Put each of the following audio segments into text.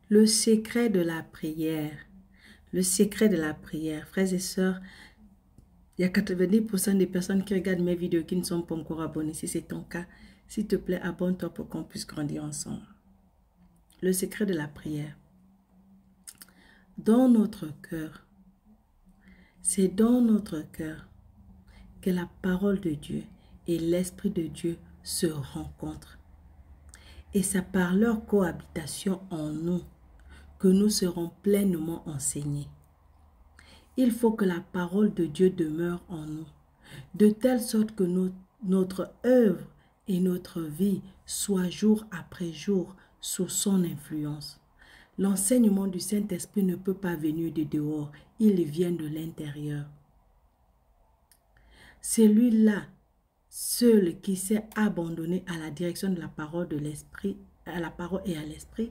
Le secret de la prière. Le secret de la prière. Frères et sœurs, il y a 90% des personnes qui regardent mes vidéos qui ne sont pas encore abonnées. Si c'est ton cas, s'il te plaît, abonne-toi pour qu'on puisse grandir ensemble. Le secret de la prière. Dans notre cœur, c'est dans notre cœur que la parole de Dieu et l'Esprit de Dieu se rencontrent. Et c'est par leur cohabitation en nous que nous serons pleinement enseignés. Il faut que la parole de Dieu demeure en nous, de telle sorte que notre œuvre et notre vie soient jour après jour sous son influence. L'enseignement du Saint-Esprit ne peut pas venir de dehors, il vient de l'intérieur. Celui-là, seul qui s'est abandonné à la direction de la parole de l'Esprit, à la parole et à l'Esprit,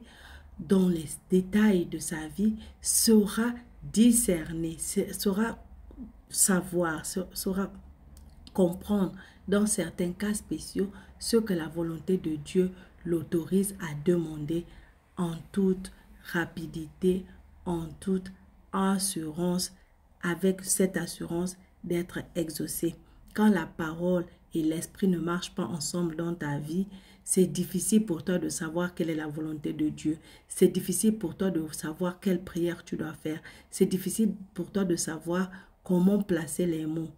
dans les détails de sa vie, saura discerner, saura savoir, saura comprendre dans certains cas spéciaux ce que la volonté de Dieu l'autorise à demander en toute rapidité, en toute assurance, avec cette assurance d'être exaucé. Quand la parole et l'esprit ne marchent pas ensemble dans ta vie, c'est difficile pour toi de savoir quelle est la volonté de Dieu. C'est difficile pour toi de savoir quelle prière tu dois faire. C'est difficile pour toi de savoir comment placer les mots.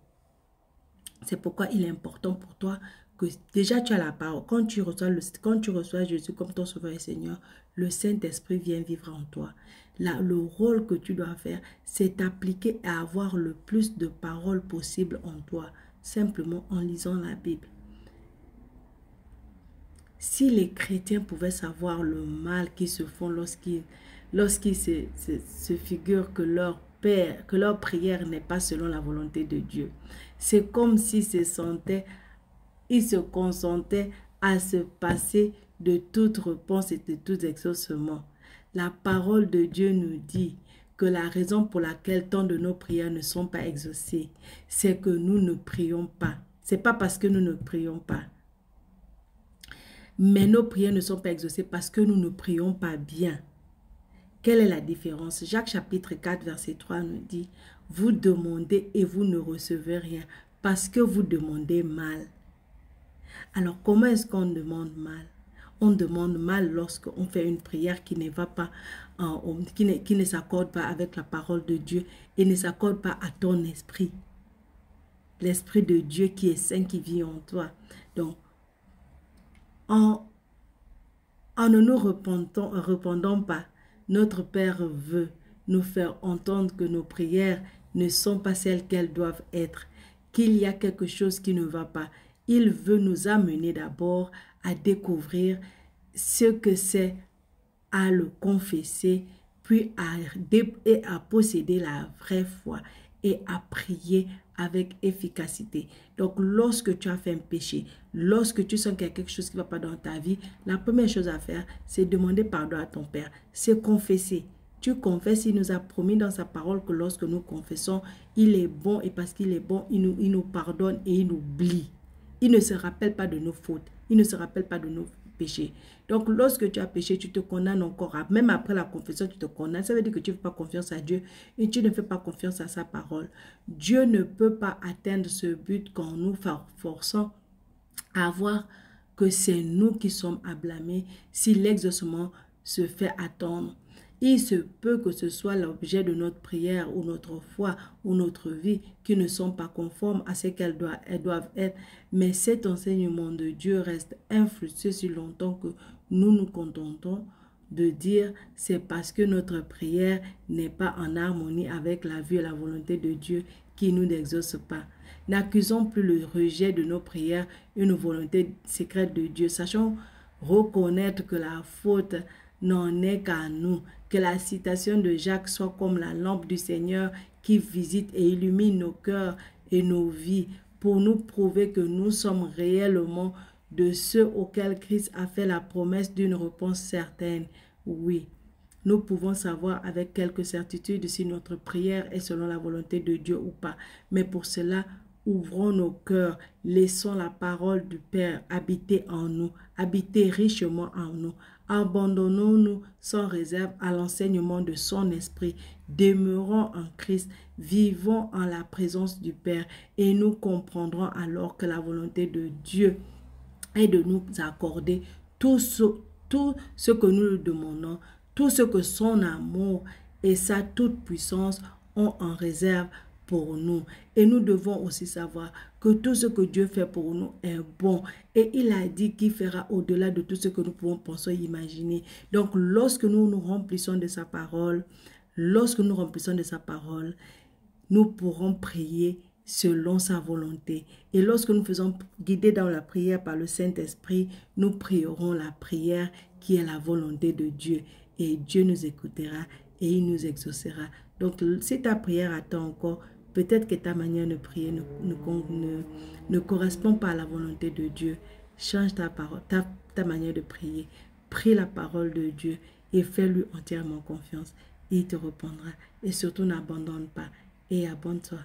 C'est pourquoi il est important pour toi que déjà tu as la parole. Quand tu reçois Jésus comme ton Sauveur et Seigneur, le Saint-Esprit vient vivre en toi. Là, le rôle que tu dois faire, c'est t'appliquer à avoir le plus de paroles possible en toi, simplement en lisant la Bible. Si les chrétiens pouvaient savoir le mal qu'ils se font lorsqu'ils se figurent que leur prière n'est pas selon la volonté de Dieu. C'est comme s'ils se consentaient à se passer de toute réponse et de tout exaucement. La parole de Dieu nous dit que la raison pour laquelle tant de nos prières ne sont pas exaucées, c'est que nous ne prions pas. C'est pas parce que nous ne prions pas. Mais nos prières ne sont pas exaucées parce que nous ne prions pas bien. Quelle est la différence? Jacques chapitre 4 verset 3 nous dit, vous demandez et vous ne recevez rien parce que vous demandez mal. Alors comment est-ce qu'on demande mal? On demande mal lorsqu'on fait une prière qui ne va pas, qui ne s'accorde pas avec la parole de Dieu et ne s'accorde pas à ton esprit. L'esprit de Dieu qui est saint, qui vit en toi. Donc, en ne nous répondant pas, notre Père veut nous faire entendre que nos prières ne sont pas celles qu'elles doivent être, qu'il y a quelque chose qui ne va pas. Il veut nous amener d'abord à découvrir ce que c'est à le confesser, puis à posséder la vraie foi et à prier avec efficacité. Donc, lorsque tu as fait un péché, lorsque tu sens qu'il y a quelque chose qui ne va pas dans ta vie, la première chose à faire, c'est demander pardon à ton Père. C'est confesser. Tu confesses, il nous a promis dans sa parole que lorsque nous confessons, il est bon et parce qu'il est bon, il nous pardonne et il nous oublie. Il ne se rappelle pas de nos fautes. Il ne se rappelle pas de nos péchés. Donc, lorsque tu as péché, tu te condamnes encore. Même après la confession, tu te condamnes. Ça veut dire que tu ne fais pas confiance à Dieu et tu ne fais pas confiance à sa parole. Dieu ne peut pas atteindre ce but qu'en nous forçant à voir que c'est nous qui sommes à blâmer si l'exaucement se fait attendre. Il se peut que ce soit l'objet de notre prière ou notre foi ou notre vie qui ne sont pas conformes à ce qu'elles doivent être. Mais cet enseignement de Dieu reste infructueux si longtemps que nous nous contentons de dire c'est parce que notre prière n'est pas en harmonie avec la vue et la volonté de Dieu qui nous n'exauce pas. N'accusons plus le rejet de nos prières une volonté secrète de Dieu. Sachons reconnaître que la faute n'en est qu'à nous, que la citation de Jacques soit comme la lampe du Seigneur qui visite et illumine nos cœurs et nos vies pour nous prouver que nous sommes réellement de ceux auxquels Christ a fait la promesse d'une réponse certaine. Oui, nous pouvons savoir avec quelque certitude si notre prière est selon la volonté de Dieu ou pas. Mais pour cela, ouvrons nos cœurs, laissons la parole du Père habiter en nous, habiter richement en nous. Abandonnons-nous sans réserve à l'enseignement de son esprit. Demeurons en Christ, vivons en la présence du Père et nous comprendrons alors que la volonté de Dieu est de nous accorder tout ce que nous lui demandons, tout ce que son amour et sa toute puissance ont en réserve pour nous. Et nous devons aussi savoir que tout ce que Dieu fait pour nous est bon. Et il a dit qu'il fera au-delà de tout ce que nous pouvons penser et imaginer. Donc, lorsque nous nous remplissons de sa parole, nous pourrons prier selon sa volonté. Et lorsque nous faisons guider dans la prière par le Saint-Esprit, nous prierons la prière qui est la volonté de Dieu. Et Dieu nous écoutera et il nous exaucera. Donc, si ta prière attend encore, peut-être que ta manière de prier ne correspond pas à la volonté de Dieu. Change ta parole, ta manière de prier. Prie la parole de Dieu et fais-lui entièrement confiance. Il te répondra. Et surtout, n'abandonne pas et abonne-toi.